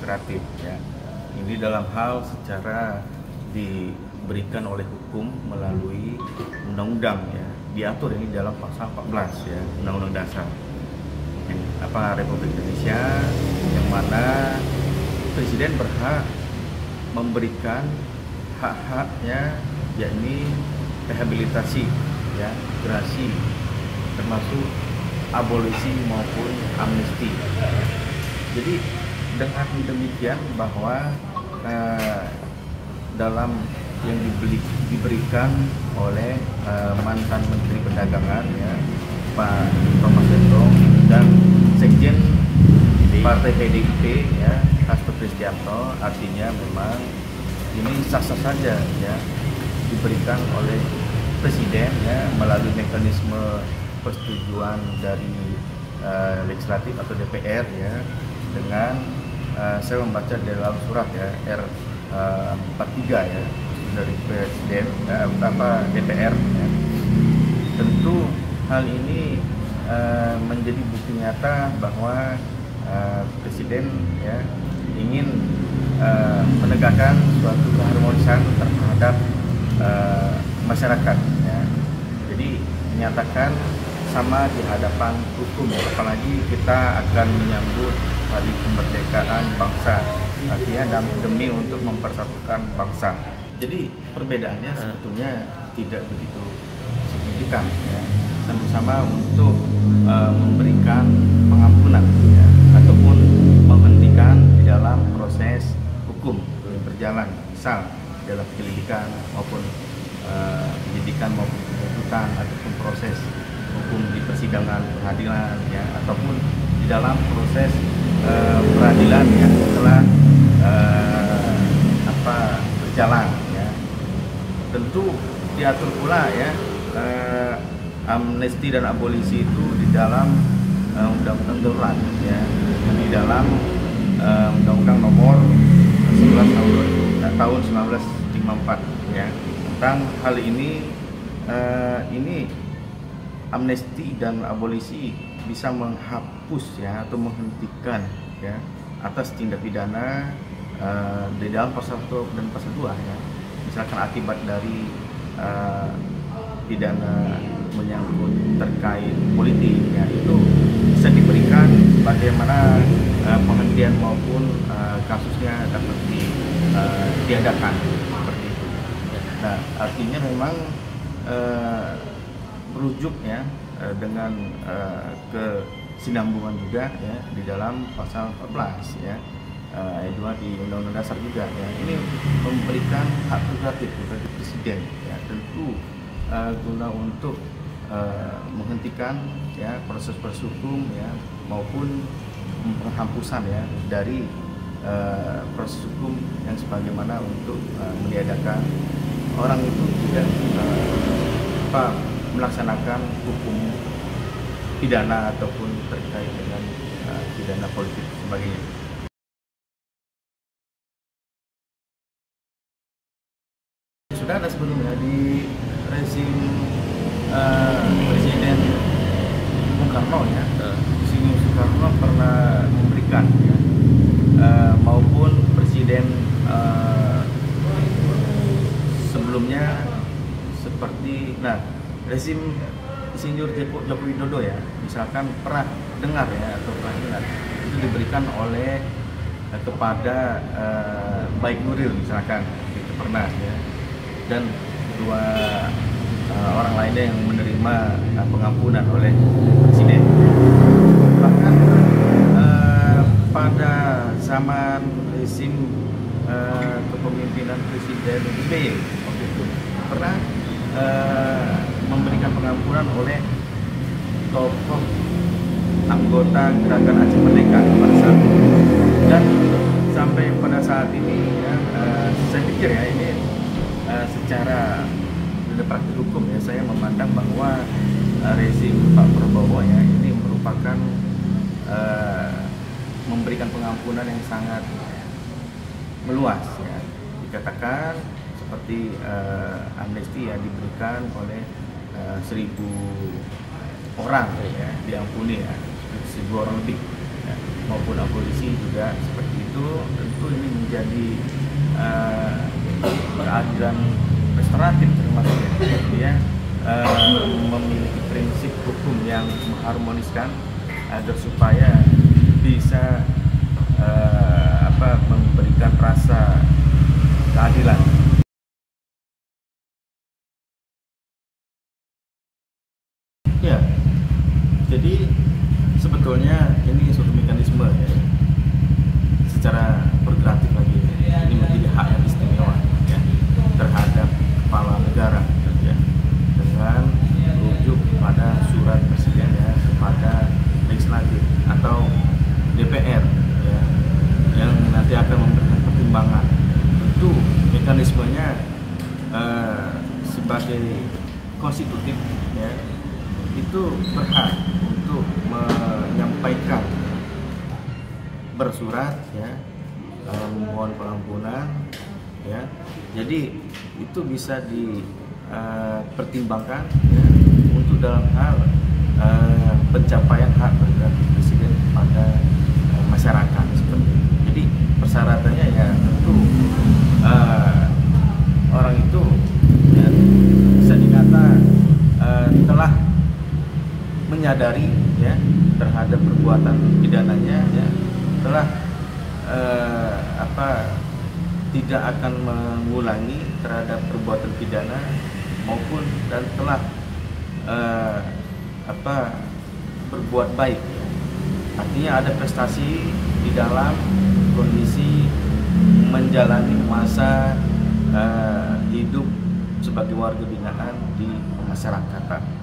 administratif ya. Ini dalam hal secara diberikan oleh hukum melalui undang-undang ya, diatur ini dalam pasal 14 ya Undang-Undang Dasar Republik Indonesia, yang mana Presiden berhak memberikan hak-haknya, yakni rehabilitasi ya, gerasi, termasuk abolisi maupun amnesti. Jadi dengan demikian bahwa dalam yang diberikan oleh mantan Menteri Perdagangan ya, Pak Thomas Lembong, dan Sekjen Partai PDIP ya, Hasto Kristianto, artinya memang ini sah-sah saja ya diberikan oleh Presiden ya melalui mekanisme persetujuan dari legislatif atau DPR ya, dengan saya membaca dalam surat ya R43 ya dari Presiden DPR ya. Tentu hal ini menjadi bukti nyata bahwa Presiden ya ingin menegakkan suatu keharmonisan terhadap masyarakat ya. Jadi menyatakan sama di hadapan hukum ya. Apalagi kita akan menyambut hari kemerdekaan bangsa, artinya demi untuk mempersatukan bangsa. Jadi perbedaannya sebetulnya tidak begitu signifikan ya, sama-sama untuk memberikan pengampunan ya, ataupun menghentikan di dalam proses hukum yang berjalan, misal dalam penyelidikan maupun penyidikan maupun penuntutan, ataupun proses hukum di persidangan pengadilan ya, ataupun di dalam proses peradilan yang telah berjalan ya. Tentu diatur pula ya amnesti dan abolisi itu di dalam undang-undang darurat ya, di dalam undang-undang nomor 11 tahun 1954 ya, tentang hal ini. Ini amnesti dan abolisi bisa menghapus ya atau menghentikan ya atas tindak pidana di dalam pasal 1 dan pasal 2 ya, misalkan akibat dari pidana menyangkut terkait politik ya, itu bisa diberikan bagaimana penghentian maupun kasusnya dapat ditiadakan seperti itu. Nah, artinya memang merujuk ya dengan kesinambungan juga ya di dalam pasal 14 ya ayat 2 di Undang-Undang Dasar juga ya. Ini memberikan hak prerogatif kepada Presiden ya, tentu guna untuk menghentikan ya proses hukum ya maupun penghapusan ya dari proses hukum yang sebagaimana untuk meniadakan orang itu tidak melaksanakan hukum pidana ataupun terkait dengan pidana politik sebagainya. Sudah ada sebelumnya di rezim Presiden Bung Karno ya, Insinyur Soekarno pernah memberikan ya, maupun Presiden sebelumnya seperti rezim Insinyur Joko Widodo ya, misalkan pernah dengar ya atau pernah ingat itu diberikan oleh kepada Baik Nuril misalkan, itu pernah ya, dan dua orang lainnya yang menerima pengampunan oleh Presiden. Bahkan pada zaman rezim kepemimpinan Presiden SBY waktu itu pernah memberikan pengampunan oleh tokoh anggota Gerakan Aceh Merdeka pada saat itu. Dan sampai pada saat ini ya, saya pikir ya ini secara dari praktik hukum ya, saya memandang bahwa rezim Pak Prabowo ya ini merupakan memberikan pengampunan yang sangat meluas ya. Dikatakan seperti amnesti yang diberikan oleh 1.000 orang ya, diampuni ya, 1.000 orang lebih ya, maupun abolisi juga seperti itu itu tentu ini menjadi keadilan restoratif termasuk ya, memiliki prinsip hukum yang mengharmoniskan agar supaya bisa memberikan rasa keadilan. Ya, jadi sebetulnya ini suatu mekanisme ya, secara bergratis lagi ya. Ini menjadi hak yang istimewa ya, terhadap kepala negara ya, dengan merujuk pada surat presiden ya, kepada legislatif atau DPR ya, yang nanti akan memberikan pertimbangan. Tentu mekanismenya sebagai konstitutif ya, itu berhak untuk menyampaikan bersurat ya, mohon pengampunan ya. Jadi itu bisa dipertimbangkan ya, untuk dalam hal pencapaian hak prerogatif presiden pada masyarakat seperti itu. Jadi persyaratannya ya tentu orang itu ya, bisa dikata telah menyadari ya terhadap perbuatan pidananya ya, telah tidak akan mengulangi terhadap perbuatan pidana maupun dan telah berbuat baik. Artinya ada prestasi di dalam kondisi menjalani masa hidup sebagai warga binaan di masyarakat.